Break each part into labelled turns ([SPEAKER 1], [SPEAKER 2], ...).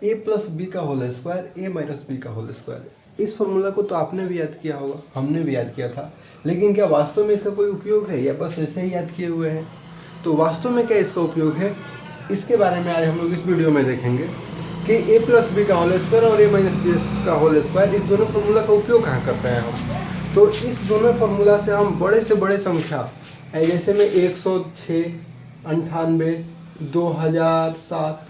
[SPEAKER 1] ए plus b का whole square ए minus B का whole square. इस फॉर्मूला को तो आपने भी याद किया होगा, हमने भी याद किया था, लेकिन क्या वास्तव में इसका कोई उपयोग है या बस ऐसे ही याद किए हुए हैं? तो वास्तव में क्या इसका उपयोग है, इसके बारे में आज हम लोग इस वीडियो में देखेंगे कि ए प्लस बी का होल स्क्वायर और ए माइनस बी का होल स्क्वायर, इस दोनों फार्मूला का उपयोग कहाँ करते हैं हम। तो इस दोनों फार्मूला से हम बड़े से बड़े संख्या जैसे में 106, 98, 2007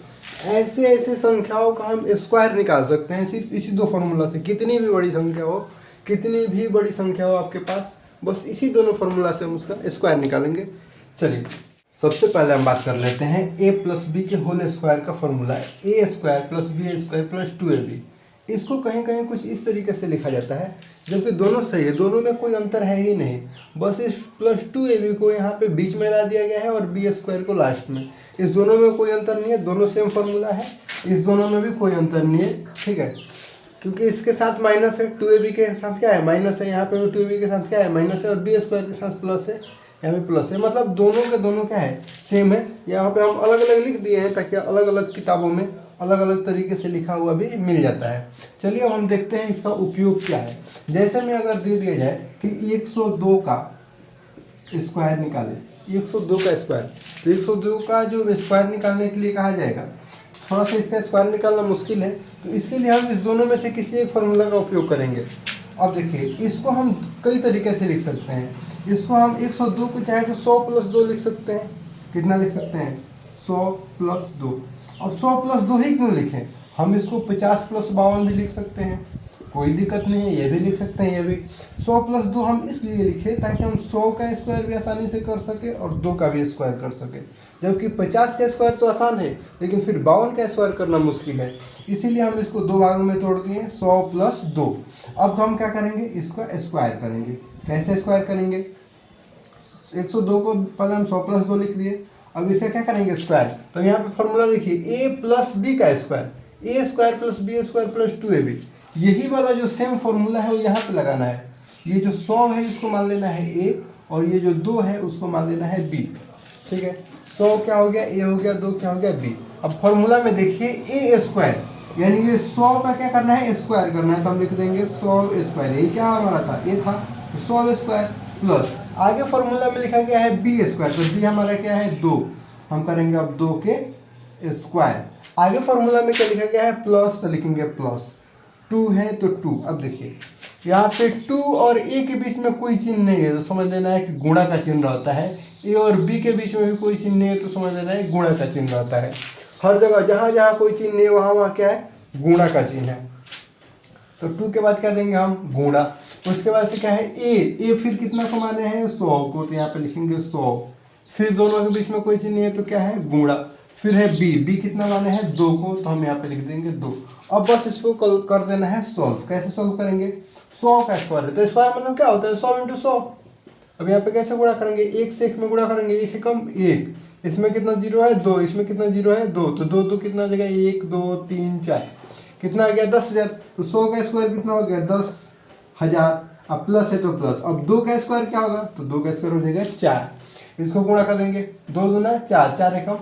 [SPEAKER 1] ऐसे ऐसे संख्याओं का हम स्क्वायर निकाल सकते हैं सिर्फ इसी दो फार्मूला से। कितनी भी बड़ी संख्या हो, कितनी भी बड़ी संख्या हो आपके पास, बस इसी दोनों फार्मूला से हम उसका स्क्वायर निकालेंगे। चलिए सबसे पहले हम बात कर लेते हैं ए प्लस बी के होल स्क्वायर का फॉर्मूला है a square plus b square plus 2ab। इसको कहीं कहीं कुछ इस तरीके से लिखा जाता है, जबकि दोनों सही है, दोनों में कोई अंतर है ही नहीं, बस इस प्लस 2ab को यहाँ पे बीच में ला दिया गया है और बी स्क्वायर को लास्ट में। इस दोनों में कोई अंतर नहीं है, दोनों सेम फार्मूला है, इस दोनों में भी कोई अंतर नहीं है, ठीक है। क्योंकि इसके साथ माइनस है, 2ab के साथ क्या है माइनस है, यहाँ पे भी 2ab के साथ क्या है माइनस है, और बी स्क्वायर के साथ प्लस है, यहाँ पे प्लस है, मतलब दोनों के दोनों क्या है सेम है। यहाँ पे हम अलग अलग लिख दिए हैं ताकि अलग अलग किताबों में अलग अलग तरीके से लिखा हुआ भी मिल जाता है। चलिए अब हम देखते हैं इसका उपयोग क्या है। जैसे में अगर दे दिया जाए कि 102 का स्क्वायर निकालें, 102 का स्क्वायर, तो 102 का जो स्क्वायर निकालने के लिए कहा जाएगा, थोड़ा सा इसका स्क्वायर निकालना मुश्किल है, तो इसके लिए हम इस दोनों में से किसी एक फार्मूला का उपयोग करेंगे। अब देखिए इसको हम कई तरीके से लिख सकते हैं। इसको हम 102 को चाहे तो 100 प्लस 2 लिख सकते हैं। कितना लिख सकते हैं 100 प्लस 2। अब 100 प्लस 2 ही क्यों लिखें, हम इसको 50 प्लस 52 भी लिख सकते हैं, कोई दिक्कत नहीं है, ये भी लिख सकते हैं, ये भी। 100 प्लस 2 हम इसलिए लिखे ताकि हम 100 का स्क्वायर भी आसानी से कर सके और 2 का भी स्क्वायर कर सके, जबकि 50 का स्क्वायर तो आसान है लेकिन फिर 52 का स्क्वायर करना मुश्किल है, इसीलिए हम इसको दो भागों में तोड़ दिए 100 प्लस 2। अब हम क्या करेंगे, इसका स्क्वायर करेंगे। कैसे स्क्वायर करेंगे, 102 को पहले हम 100 प्लस 2 लिख दिए, अब इसे क्या करेंगे स्क्वायर। तो यहाँ पे फॉर्मूला देखिए ए प्लस बी का square, a square plus b square plus 2ab, यही वाला जो सेम फॉर्मूला है वो यहाँ पे लगाना है। ये जो 100 है इसको मान लेना है ए और ये जो 2 है उसको मान लेना है बी, ठीक है। 100 क्या हो गया ए हो गया, 2 क्या हो गया बी। अब फॉर्मूला में देखिए ए स्क्वायर यानी ये 100 का क्या करना है स्क्वायर करना है, तो हम लिख देंगे 100 स्क्वायर, ये क्या हमारा था ए था, 100 स्क्वायर प्लस आगे फॉर्मूला में लिखा गया है बी स्क्वायर, तो बी हमारा क्या है 2, हम करेंगे अब 2 के स्क्वायर। आगे फॉर्मूला में क्या लिखा गया है प्लस, तो लिखेंगे प्लस 2 है तो 2। अब देखिए यहाँ पे 2 और ए के बीच में कोई चिन्ह नहीं है, तो समझ लेना है कि गुणा का चिन्ह रहता है। ए और बी के बीच में भी कोई चिन्ह नहीं है, तो समझ लेना है गुणा का चिन्ह रहता है। हर जगह जहाँ जहाँ कोई चिन्ह नहीं है वहाँ वहाँ क्या है गुणा का चिन्ह है। तो 2 के बाद क्या देंगे हम गुणा, उसके बाद से क्या है ए फिर कितना को माने हैं 100 को, तो यहाँ पे लिखेंगे 100, फिर दोनों के बीच में कोई चिन्ह नहीं है तो क्या है गुणा, फिर है बी कितना माने हैं 2 को, तो हम यहाँ पे लिख देंगे 2। अब बस इसको कर देना है सॉल्व। कैसे सॉल्व करेंगे, 100 का स्क्वायर है तो स्क्वायर मतलब क्या होता है 100 × 100। अब यहाँ पे कैसे गुणा करेंगे, 1 से 1 में गुणा करेंगे, 1 है कम 1, इसमें कितना जीरो है 2, इसमें कितना जीरो है 2, तो 2 2 कितना आ जाएगा 1 2 3 4, कितना आ गया 10,000। तो 100 का स्क्वायर कितना हो गया 10,000। अब प्लस है तो प्लस, अब 2 का स्क्वायर क्या होगा, तो 2 का स्क्वायर हो जाएगा 4, इसको गुणा कर देंगे 2 दूना 4, 4 एकम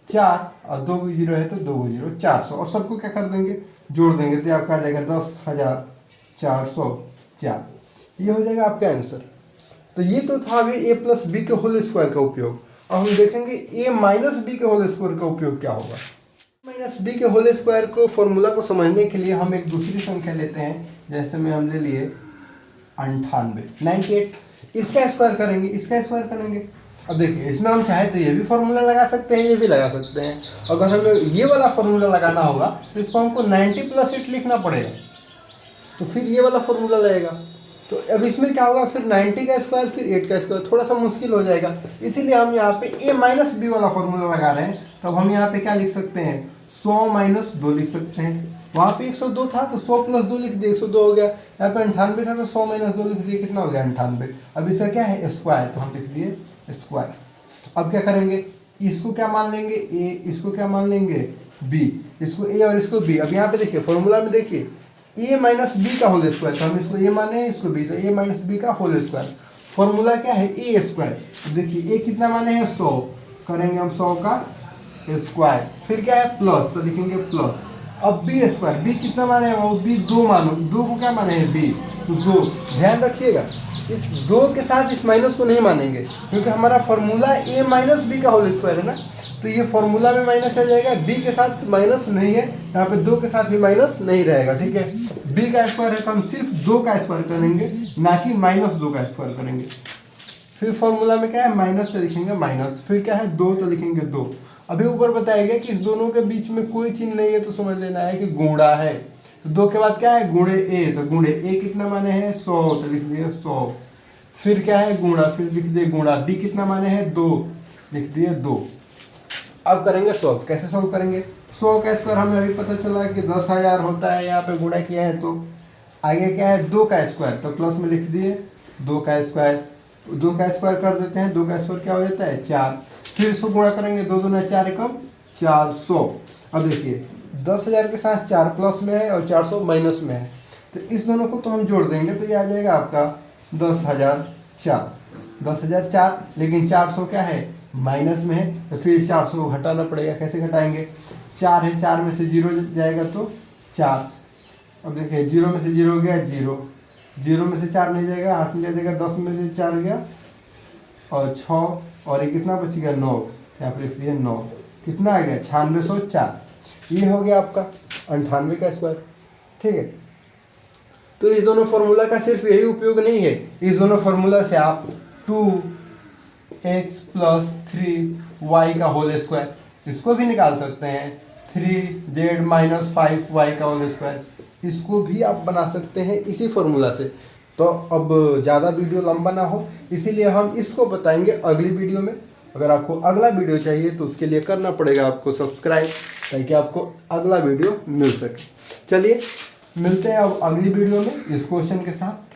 [SPEAKER 1] 4 और 2 जीरो है तो 2 जीरो 400, और सबको क्या कर देंगे जोड़ देंगे, तो आपका आ जाएगा 10,404, ये हो जाएगा आपका आंसर। तो ये तो था अभी ए प्लस बी के होल स्क्वायर का उपयोग। अब हम देखेंगे ए माइनस बी के होल स्क्वायर का उपयोग क्या होगा। माइनस बी के होल स्क्वायर को फॉर्मूला को समझने के लिए हम एक दूसरी संख्या लेते हैं, जैसे में हम ले लिए 98, इसका स्क्वायर करेंगे, इसका स्क्वायर करेंगे। अब देखिए इसमें हम चाहे तो ये भी फॉर्मूला लगा सकते हैं, ये भी लगा सकते हैं। अगर हमें ये वाला फॉर्मूला लगाना होगा तो इसको हमको 90 + 8 लिखना पड़ेगा, तो फिर ये वाला फॉर्मूला लगेगा। तो अब इसमें क्या होगा, फिर 90 का स्क्वायर फिर 8 का स्क्वायर, थोड़ा सा मुश्किल हो जाएगा, इसीलिए हम यहाँ पे a माइनस बी वाला फॉर्मूला लगा रहे हैं। तब हम यहाँ पे क्या लिख सकते हैं 100 - 2 लिख सकते हैं। वहाँ पे 102 था तो 100 + 2 लिख दिए 102 हो गया। यहाँ पे 98 था तो 100 - 2 लिख दिए, कितना हो गया 98। अब इसका क्या है स्क्वायर, तो हम लिख दिए स्क्वायर। अब क्या करेंगे, इसको क्या मान लेंगे a, इसको क्या मान लेंगे b, इसको a और इसको b। अब यहाँ पे देखिए फॉर्मूला में देखिए a माइनस बी का होल स्क्वायर, तो हम इसको a माने इसको b, तो a माइनस बी का होल स्क्वायर। फॉर्मूला क्या है a स्क्वायर। तो देखिए a कितना माने हैं 100, करेंगे हम 100 का स्क्वायर, फिर क्या है प्लस, तो लिखेंगे प्लस अब बी स्क्वायर, बी कितना माने हैं वो, बी 2 मानो, 2 को क्या माने हैं बी, तो 2। ध्यान रखिएगा इस 2 के साथ इस माइनस को नहीं मानेंगे, क्योंकि हमारा फॉर्मूला ए माइनस बी का होल स्क्वायर है ना, तो ये फॉर्मूला में माइनस आ जाएगा, बी के साथ माइनस नहीं है, यहाँ पे 2 के साथ भी माइनस नहीं रहेगा, ठीक है। बी का स्क्वायर है तो हम सिर्फ 2 का स्क्वायर करेंगे, ना कि -2 का स्क्वायर करेंगे। फिर फॉर्मूला में क्या है, माइनस तो लिखेंगे माइनस, फिर क्या है 2 तो लिखेंगे 2। अभी ऊपर बताया गया कि इस दोनों के बीच में कोई चिन्ह नहीं है, तो समझ लेना है कि गुणा है। तो 2 के बाद क्या है, गुणे ए, तो गुणे ए कितना माने हैं 100, तो लिख दिए 100। फिर क्या है गुणा, फिर लिख दिए गुणा, बी कितना माने हैं 2, लिख दिए 2। अब करेंगे सॉल्व, कैसे सॉल्व करेंगे, 100 का स्क्वायर हमें अभी पता चला कि 10,000 होता है, यहाँ पे गुणा किया है, तो आगे क्या है 2 का स्क्वायर, तो प्लस में लिख दिए 2 का स्क्वायर, 2 का स्क्वायर कर देते हैं, 2 का स्क्वायर क्या हो जाता है 4। फिर इसको गुणा करेंगे, 2 दूना 4 एकम 400। अब देखिए 10,000 के साथ 4 प्लस में है और 400 माइनस में है, तो इस दोनों को तो हम जोड़ देंगे, तो ये आ जाएगा आपका 10,004, लेकिन 400 क्या है माइनस में है, तो फिर 400 को घटाना पड़ेगा। कैसे घटाएंगे, 4 है, 4 में से 0 जाएगा तो 4। अब देखिए 0 में से 0 गया 0, 0 में से 4 नहीं जाएगा, 8 ले जाएगा, 10 में से 4 गया और 6, और ये कितना बच गया 9, यहाँ पर लिख दिया 9, कितना आ गया 9604। ये हो गया आपका 98 का स्क्वायर, ठीक है। तो इस दोनों फार्मूला का सिर्फ यही उपयोग नहीं है, इस दोनों फार्मूला से आप 2x + 3y का होल स्क्वायर इसको भी निकाल सकते हैं, 3z - 5y का होल स्क्वायर इसको भी आप बना सकते हैं इसी फार्मूला से। तो अब ज़्यादा वीडियो लंबा ना हो, इसीलिए हम इसको बताएंगे अगली वीडियो में। अगर आपको अगला वीडियो चाहिए तो उसके लिए करना पड़ेगा आपको सब्सक्राइब, ताकि आपको अगला वीडियो मिल सके। चलिए मिलते हैं अब अगली वीडियो में इस क्वेश्चन के साथ।